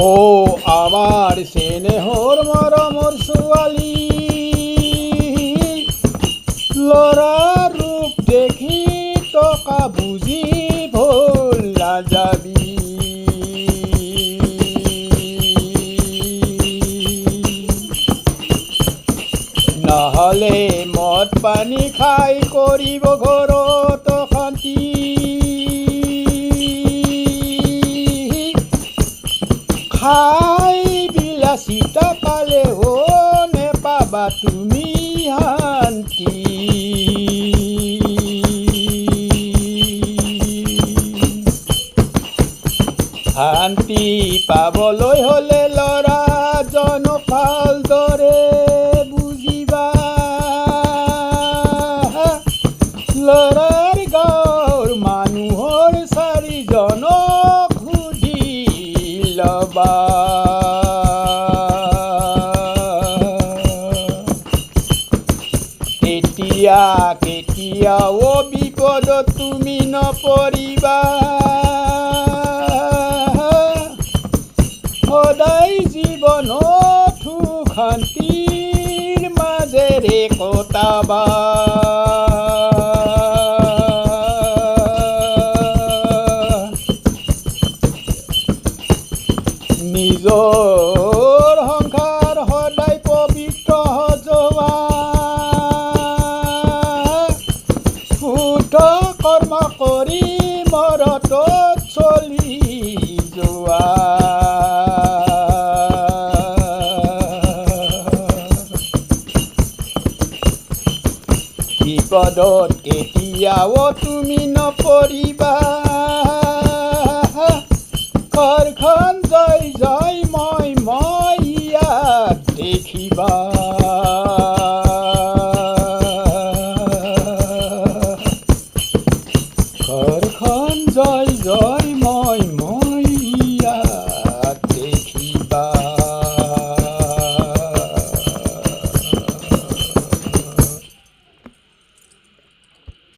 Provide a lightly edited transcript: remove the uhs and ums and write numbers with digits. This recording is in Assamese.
ও আমাৰ স্নেহৰ মৰমৰ ছোৱালী, ল'ৰাৰ ৰূপ দেখি টকা বুজি ভুল নাযাবি। নহ'লে মদ পানী খাই কৰিব ঘৰত অশান্তি। খাই বিলাসিতা পালেও নেপাবা তুমি শান্তি। শান্তি পাবলৈ হ'লে ল'ৰাজনক ভালদৰে বুজিবা। ল'ৰাৰ গাঁৱৰ মানুহৰ চাৰিজনক সুধি ল'বা। তেতিয়া কেতিয়াও বিপদত তুমি নপৰিবা। সদায় জীৱনত সুখ শান্তিৰ মাজেৰে কটাবা। নিজৰ সংসাৰ সদায় পবিত্ৰ সজোৱা। শুদ্ধ কৰ্ম কৰি মৰতত চলি যোৱা। বিপদত কেতিয়াও তুমি নপৰিবা। ঘৰখন জয় জয় মই ইয়াত দেখিবা। ঘৰখন জয় জয়